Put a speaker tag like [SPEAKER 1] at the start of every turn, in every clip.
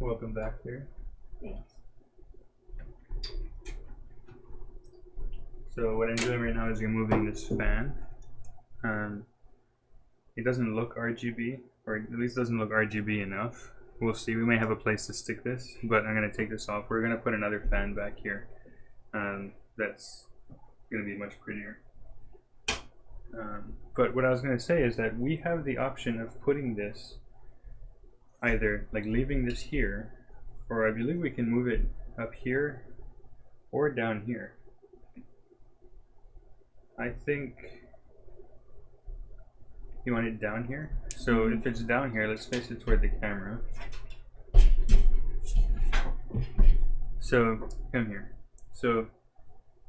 [SPEAKER 1] Welcome back there.
[SPEAKER 2] Thanks.
[SPEAKER 1] So what I'm doing right now is removing this fan. It doesn't look RGB, or at least doesn't look RGB enough. We'll see. We may have a place to stick this, but I'm going to take this off. We're going to put another fan back here. That's going to be much prettier. But what I was going to say is that we have the option of putting this either like leaving this here, or I believe we can move it up here or down here. I think you want it down here. So if it's down here, let's face it toward the camera. So come here. So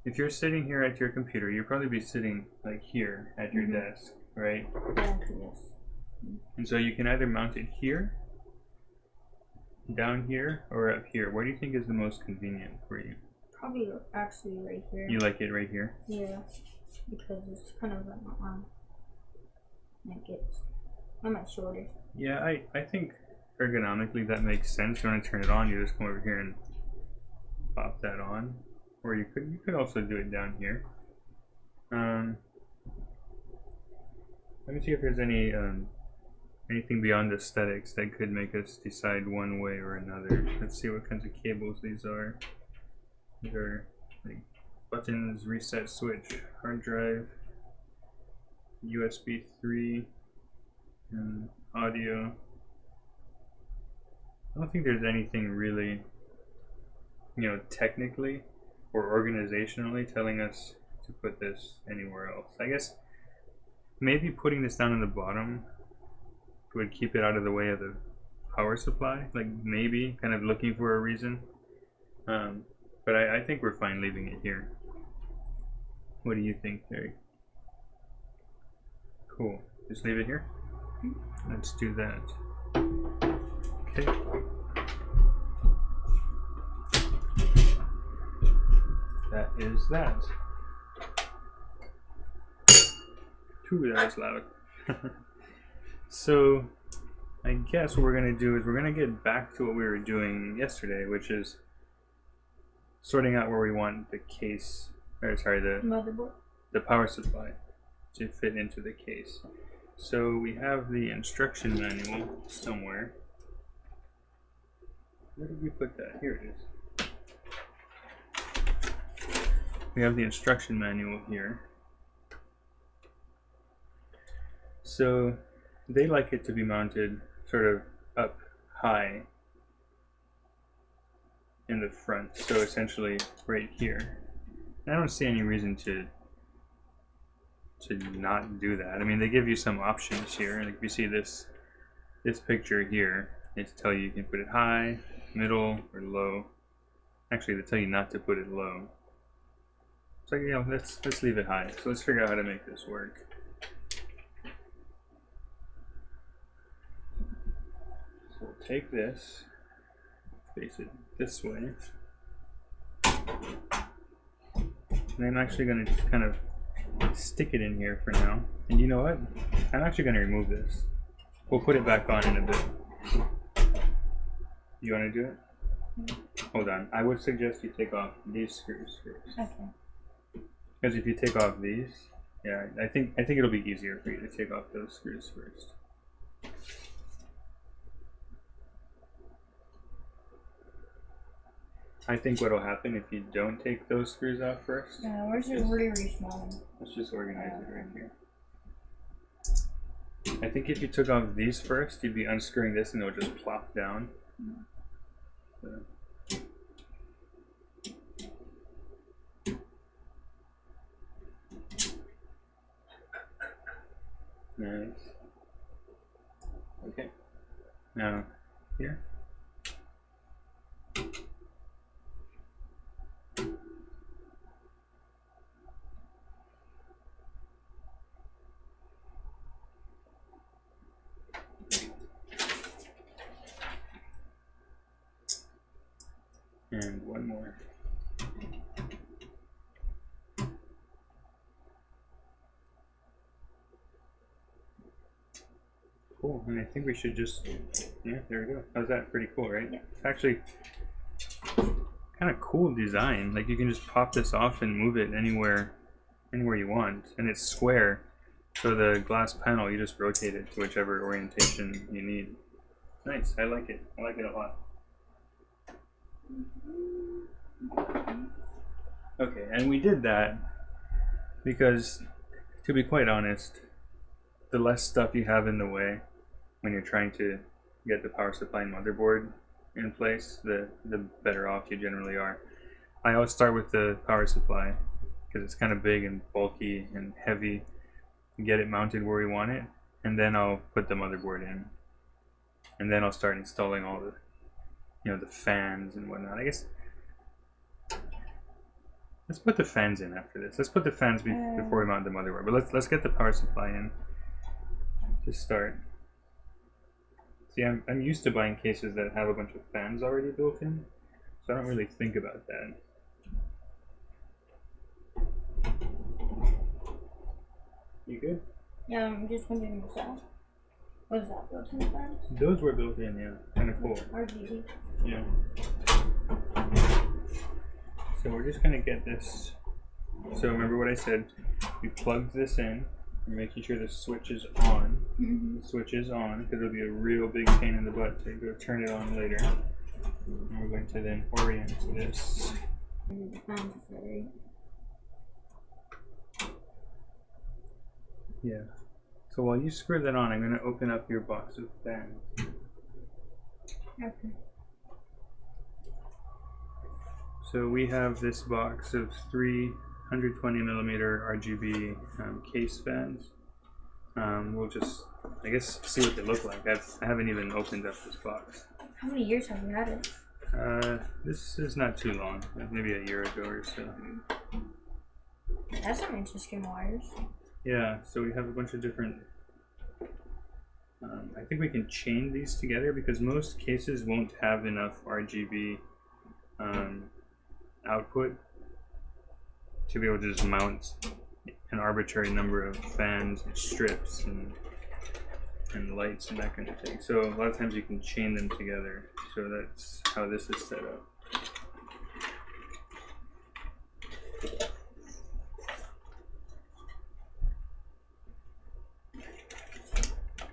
[SPEAKER 1] if you're sitting here at your computer, you'll probably be sitting like here at your desk, right?
[SPEAKER 2] Yes.
[SPEAKER 1] And so you can either mount it here, down here, or up here. Where do you think is the most convenient for you?
[SPEAKER 2] Probably actually right here.
[SPEAKER 1] You like it right here?
[SPEAKER 2] Yeah, because it's kind of like my arm. Like it's on my shoulder.
[SPEAKER 1] Yeah, I think ergonomically that makes sense. You want to turn it on, you just come over here and pop that on. Or you could also do it down here. Let me see if there's any anything beyond aesthetics that could make us decide one way or another. Let's see what kinds of cables these are. These are like buttons, reset switch, hard drive, USB 3, and audio. I don't think there's anything really, you know, technically or organizationally telling us to put this anywhere else. I guess maybe putting this down on the bottom would keep it out of the way of the power supply, like maybe kind of looking for a reason. But I think we're fine leaving it here. What do you think, Terry? Cool. Just leave it here? Let's do that. Okay. That is that. Ooh, that was loud. So, I guess what we're going to do is we're going to get back to what we were doing yesterday, which is sorting out where we want the case, or sorry,
[SPEAKER 2] Motherboard.
[SPEAKER 1] the power supply to fit into the case. So we have the instruction manual somewhere. Where did we put that? Here it is. We have the instruction manual here. So they like it to be mounted sort of up high in the front, so essentially right here. I don't see any reason to not do that. I mean, they give you some options here. Like if you see this picture here, they tell you can put it high, middle, or low. Actually, they tell you not to put it low. So you know, let's leave it high. So let's figure out how to make this work. So we'll take this, face it this way, and I'm actually going to kind of stick it in here for now. And you know what? I'm actually going to remove this. We'll put it back on in a bit. You want to do it? Hold on. I would suggest you take off these screws first.
[SPEAKER 2] Okay.
[SPEAKER 1] Because if you take off these, yeah, I think it'll be easier for you to take off those screws first. I think what'll happen if you don't take those screws out first.
[SPEAKER 2] Yeah, where's your really small one?
[SPEAKER 1] Let's just organize it right here. I think if you took off these first, you'd be unscrewing this and it'll just plop down. So. Nice. Okay. Now, here. And one more. Cool. cool. And I think we should just, yeah, there we go. How's that? Pretty cool, right?
[SPEAKER 2] Yeah.
[SPEAKER 1] It's actually kind of cool design. Like you can just pop this off and move it anywhere you want, and it's square. So the glass panel, you just rotate it to whichever orientation you need. Nice. I like it. I like it a lot. Okay, and we did that because, to be quite honest, the less stuff you have in the way when you're trying to get the power supply and motherboard in place, the better off you generally are. I always start with the power supply because it's kind of big and bulky and heavy. Get it mounted where we want it, and then I'll put the motherboard in, and then I'll start installing all the, the fans and whatnot. I guess let's put the fans in after this. Let's put the fans before we mount the motherboard. But let's get the power supply in to start. See, I'm used to buying cases that have a bunch of fans already built in, so I don't really think about that. You good?
[SPEAKER 2] Yeah, I'm just wondering what's that. Was that built in fans?
[SPEAKER 1] Those were built in, yeah. Kind of cool.
[SPEAKER 2] RGB.
[SPEAKER 1] Yeah. So we're just gonna get this. So remember what I said? We plugged this in. We're making sure the switch is on.
[SPEAKER 2] Mm-hmm.
[SPEAKER 1] The switch is on because it'll be a real big pain in the butt to go turn it on later. And we're going to then orient this.
[SPEAKER 2] And the fans is right.
[SPEAKER 1] Yeah. So while you screw that on, I'm going to open up your box of fans.
[SPEAKER 2] Okay.
[SPEAKER 1] So we have this box of 3 120mm RGB case fans. We'll just, I guess, see what they look like. I haven't even opened up this box.
[SPEAKER 2] How many years have you had it?
[SPEAKER 1] This is not too long, maybe a year ago or so.
[SPEAKER 2] That's some interesting wires.
[SPEAKER 1] Yeah, so we have a bunch of different, I think we can chain these together because most cases won't have enough RGB output to be able to just mount an arbitrary number of fans and strips and lights and that kind of thing. So a lot of times you can chain them together. So that's how this is set up.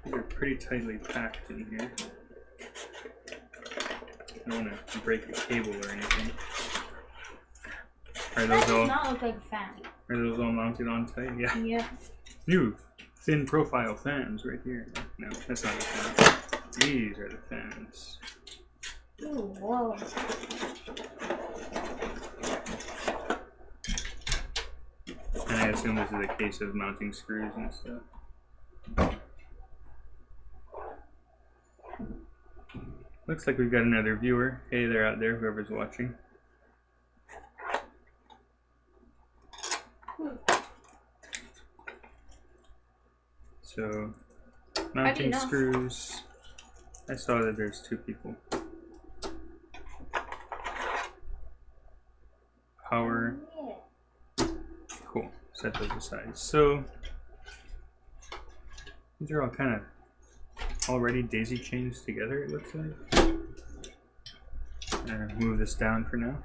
[SPEAKER 1] They're pretty tightly packed in here. I don't want to break the cable or anything. Are
[SPEAKER 2] That
[SPEAKER 1] those
[SPEAKER 2] does
[SPEAKER 1] all?
[SPEAKER 2] not look like a fan.
[SPEAKER 1] Are those all mounted on tight? Yeah.
[SPEAKER 2] Yeah.
[SPEAKER 1] New thin profile fans right here. No, that's not the fan. These are the fans.
[SPEAKER 2] Ooh, whoa.
[SPEAKER 1] And I assume this is a case of mounting screws and stuff. Looks like we've got another viewer. Hey there out there, whoever's watching. So, mounting screws. I saw that there's 2 people. Power. Cool. Set those aside. So, these are all kind of already daisy chains together, it looks like. Move this down for now.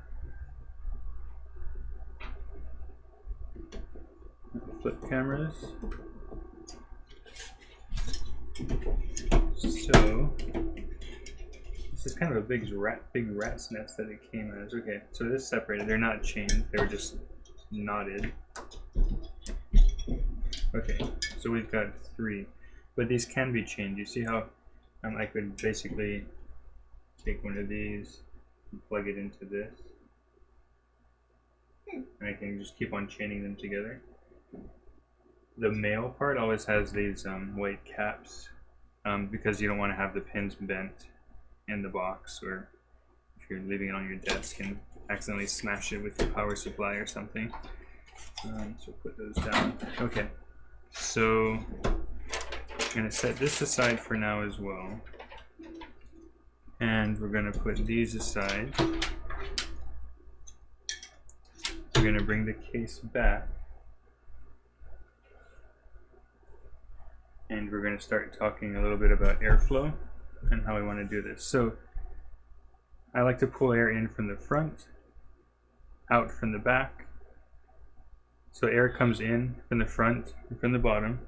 [SPEAKER 1] Flip cameras. So this is kind of a big rat's nest that it came as. Okay, so this is separated. They're not chained. They were just knotted. Okay, so we've got 3, but these can be chained. You see how I could basically take one of these and plug it into this, and I can just keep on chaining them together. The male part always has these white caps because you don't want to have the pins bent in the box, or if you're leaving it on your desk and accidentally smash it with your power supply or something. So put those down. Okay, so I'm going to set this aside for now as well. And we're going to put these aside. We're going to bring the case back. and we're going to start talking a little bit about airflow and how we want to do this. So I like to pull air in from the front, out from the back. So air comes in from the front and from the bottom,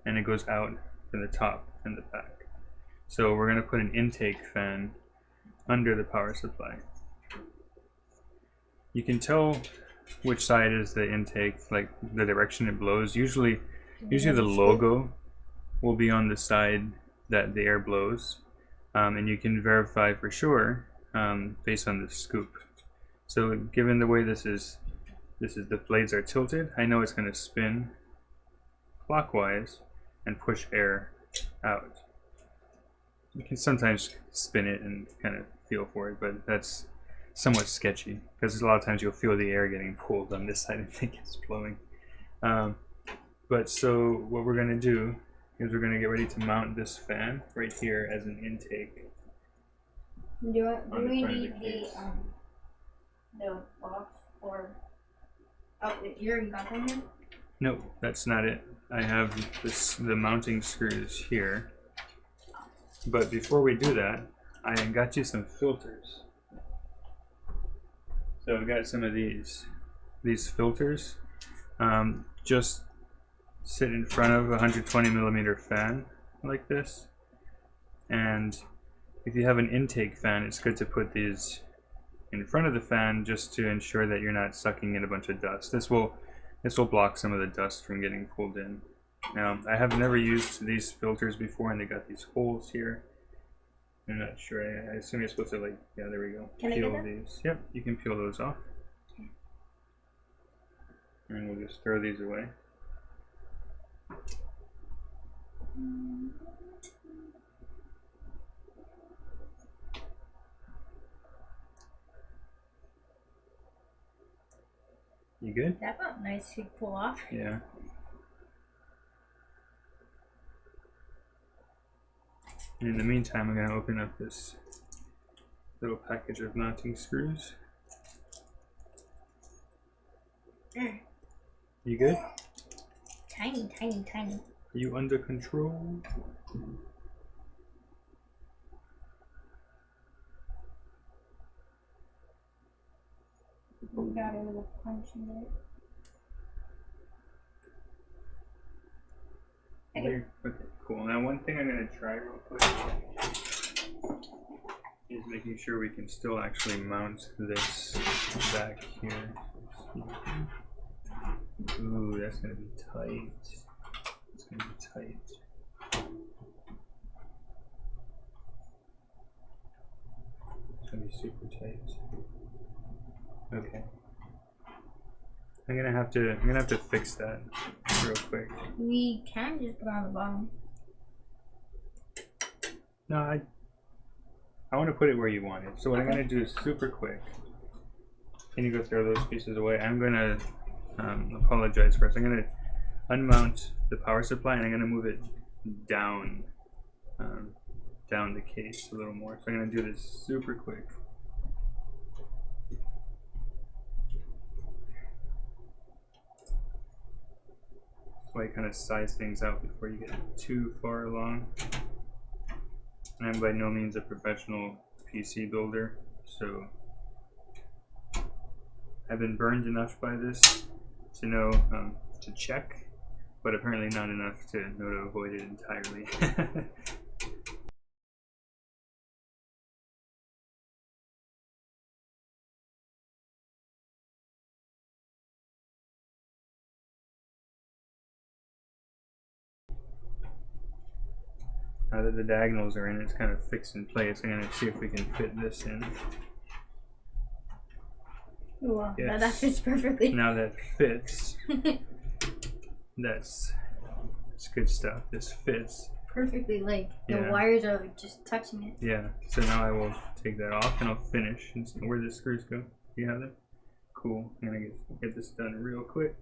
[SPEAKER 1] and it goes out from the top and the back. So we're going to put an intake fan under the power supply. You can tell which side is the intake, like the direction it blows. Usually the logo will be on the side that the air blows, and you can verify for sure based on the scoop. So given the way this is the blades are tilted, I know it's going to spin clockwise and push air out. You can sometimes spin it and kind of feel for it, but that's somewhat sketchy because a lot of times you'll feel the air getting pulled on this side and think it's blowing. But so what we're going to do is we're going to get ready to mount this fan right here as an intake.
[SPEAKER 2] Do we need the box or... Oh, you already got them here?
[SPEAKER 1] No, that's not it. I have the mounting screws here. But before we do that, I got you some filters. So I've got some of these filters. Just sit in front of a 120mm fan like this. And if you have an intake fan, it's good to put these in front of the fan just to ensure that you're not sucking in a bunch of dust. This will block some of the dust from getting pulled in. Now, I have never used these filters before, and they got these holes here. I'm not sure. I assume you're supposed to, like, yeah, there we go.
[SPEAKER 2] Can
[SPEAKER 1] peel
[SPEAKER 2] I get
[SPEAKER 1] these. Yep, you can peel those off.
[SPEAKER 2] Okay.
[SPEAKER 1] And we'll just throw these away. You good?
[SPEAKER 2] That felt nice to pull off.
[SPEAKER 1] Yeah. And in the meantime, I'm going to open up this little package of mounting screws. You good?
[SPEAKER 2] Tiny, tiny, tiny.
[SPEAKER 1] Are you under control?
[SPEAKER 2] We got a little punch in there.
[SPEAKER 1] Okay, cool. Now one thing I'm going to try real quick is making sure we can still actually mount this back here. Ooh, that's going to be tight. It's going to be tight. It's going to be super tight. Okay. I'm gonna have to fix that real quick.
[SPEAKER 2] We can just put it on the bottom.
[SPEAKER 1] No, I want to put it where you want it. So what I'm gonna do is super quick. Can you go throw those pieces away? I'm gonna apologize first. I'm gonna unmount the power supply and I'm gonna move it down, down the case a little more. So I'm gonna do this super quick. Why you kind of size things out before you get too far along. And I'm by no means a professional PC builder, so I've been burned enough by this to know to check, but apparently not enough to know to avoid it entirely. Now that the diagonals are in, it's kind of fixed in place. I'm going to see if we can fit this in.
[SPEAKER 2] Wow,
[SPEAKER 1] Yes.
[SPEAKER 2] now that fits perfectly.
[SPEAKER 1] Now that fits. That's good stuff. This fits.
[SPEAKER 2] Perfectly, like the
[SPEAKER 1] Yeah.
[SPEAKER 2] wires are just touching it.
[SPEAKER 1] Yeah, so now I will take that off and I'll finish and see where the screws go. Do you have them? Cool. I'm going to get this done real quick.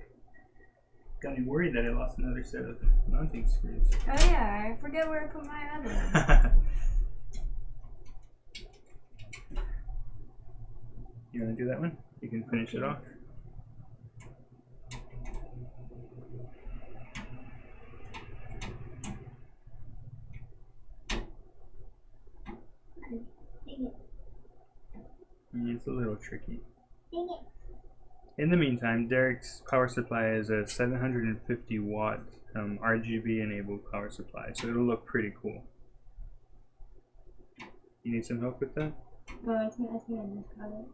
[SPEAKER 1] Got me worried that I lost another set of mounting screws.
[SPEAKER 2] Oh yeah, I forget where I put my other one.
[SPEAKER 1] You want to do that one? You can finish it off.
[SPEAKER 2] Dang it.
[SPEAKER 1] It's a little tricky.
[SPEAKER 2] Dang it.
[SPEAKER 1] In the meantime, Derek's power supply is a 750 watt RGB enabled power supply, so it'll look pretty cool. You need some help with that?
[SPEAKER 2] Oh, I think I just got it.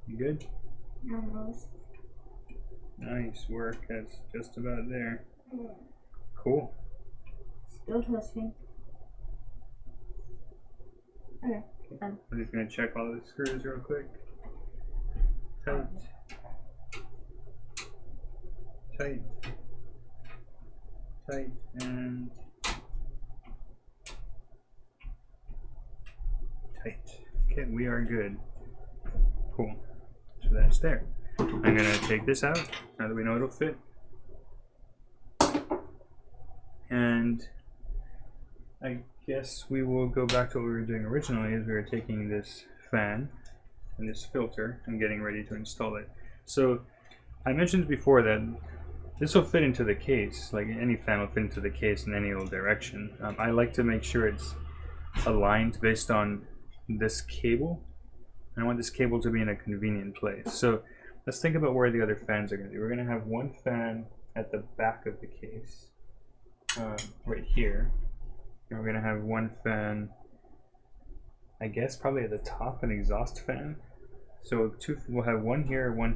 [SPEAKER 1] You good?
[SPEAKER 2] Almost.
[SPEAKER 1] Nice work. That's just about there. Cool.
[SPEAKER 2] Still twisting. Okay.
[SPEAKER 1] I'm just going to check all the screws real quick. Tight. Tight. Tight and tight. Okay, we are good. Cool. So that's there. I'm going to take this out now that we know it'll fit. And I guess we will go back to what we were doing originally, is we were taking this fan and this filter and getting ready to install it. So I mentioned before that this will fit into the case, like any fan will fit into the case in any old direction. I like to make sure it's aligned based on this cable. I want this cable to be in a convenient place. So let's think about where the other fans are going to be. We're going to have one fan at the back of the case, right here. And we're going to have one fan, I guess probably at the top, an exhaust fan. So we'll have one here, and one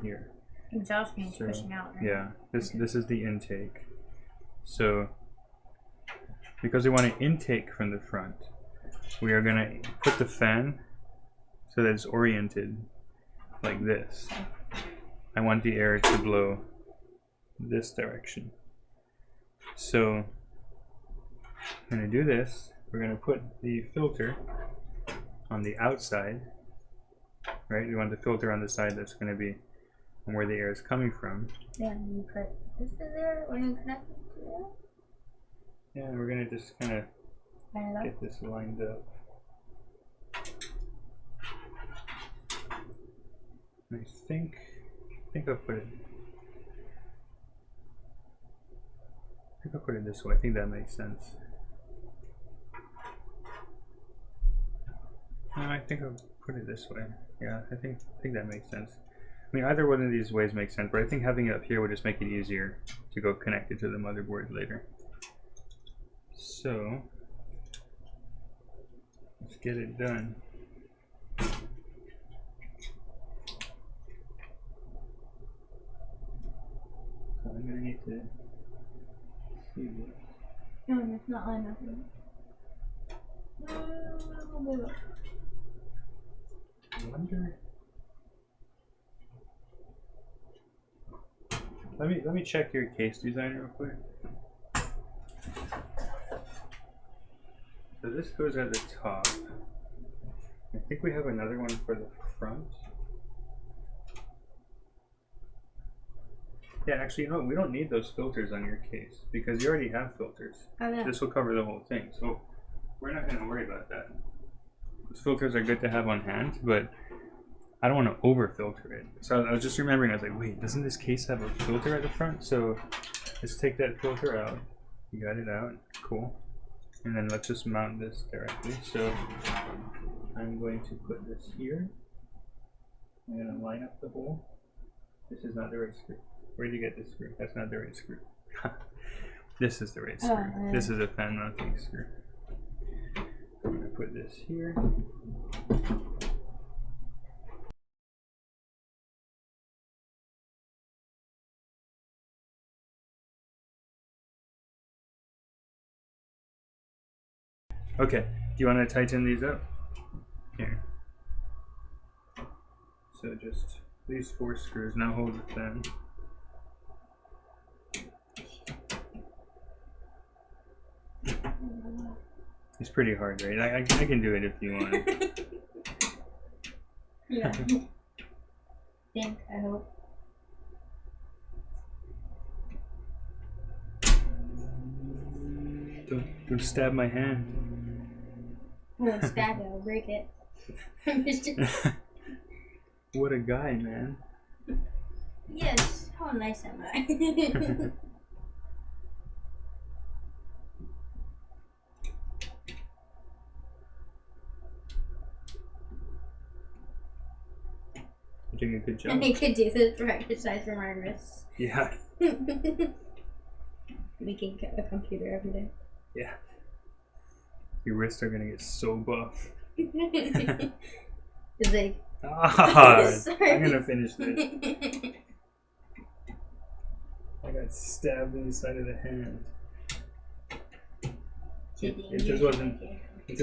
[SPEAKER 1] here.
[SPEAKER 2] Exhaust means pushing out, right?
[SPEAKER 1] Yeah, this is the intake. So because we want an intake from the front, we are going to put the fan so that it's oriented like this. I want the air to blow this direction. So I'm going to do this. We're going to put the filter on the outside, right? We want the filter on the side that's going to be where the air is coming from.
[SPEAKER 2] Yeah, and you put this in there when you connect it to it.
[SPEAKER 1] Yeah, we're going to just kind of get this lined up. I think I'll put it. I'll put it this way. I think that makes sense. No, I think I'll put it this way. Yeah, I think that makes sense. I mean, either one of these ways makes sense, but I think having it up here would just make it easier to go connect it to the motherboard later. So let's get it done. So I'm gonna need to see this.
[SPEAKER 2] No, it's not lined up.
[SPEAKER 1] I wonder. Let me check your case design real quick. So this goes at the top. I think we have another one for the front. Yeah, actually, you know what? We don't need those filters on your case because you already have filters.
[SPEAKER 2] Oh, yeah.
[SPEAKER 1] This will cover the whole thing, so we're not going to worry about that. Those filters are good to have on hand, but I don't want to over filter it. So I was just remembering, I was like, wait, doesn't this case have a filter at the front? So let's take that filter out. You got it out, cool. And then let's just mount this directly. So I'm going to put this here. I'm going to line up the hole. This is not the right screw. Where did you get this screw? That's not the right screw. This is the right screw. This is a fan mounting screw. I'm going to put this here. Okay, do you want to tighten these up? Here. So just these 4 screws. Now hold the fan. It's pretty hard, right? I can do it if you want.
[SPEAKER 2] Yeah. Think, I hope.
[SPEAKER 1] Don't stab my hand.
[SPEAKER 2] I won't stab it, I'll break it.
[SPEAKER 1] What a guy, man.
[SPEAKER 2] Yes. How nice am I?
[SPEAKER 1] You're doing a good job.
[SPEAKER 2] And you could do this for exercise for my wrists.
[SPEAKER 1] Yeah.
[SPEAKER 2] Making a computer every day.
[SPEAKER 1] Yeah. Your wrists are gonna get so buff.
[SPEAKER 2] It's like,
[SPEAKER 1] I'm gonna finish this. I got stabbed in the side of the hand. If this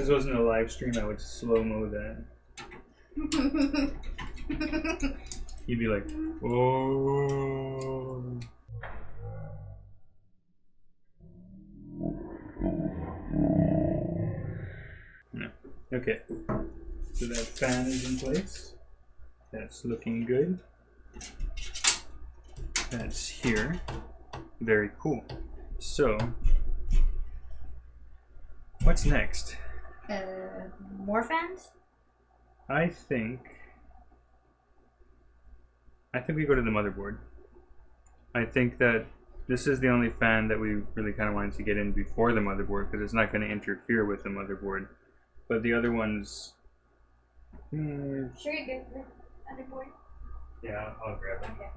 [SPEAKER 1] wasn't a live stream, I would slow-mo that. You'd be like, oh. No. Okay. So that fan is in place. That's looking good. That's here. Very cool. So, what's next?
[SPEAKER 2] More fans?
[SPEAKER 1] I think we go to the motherboard. I think that this is the only fan that we really kind of wanted to get in before the motherboard because it's not going to interfere with the motherboard. But the other ones...
[SPEAKER 2] Sure you get the motherboard?
[SPEAKER 1] Yeah, I'll grab it.
[SPEAKER 2] Okay.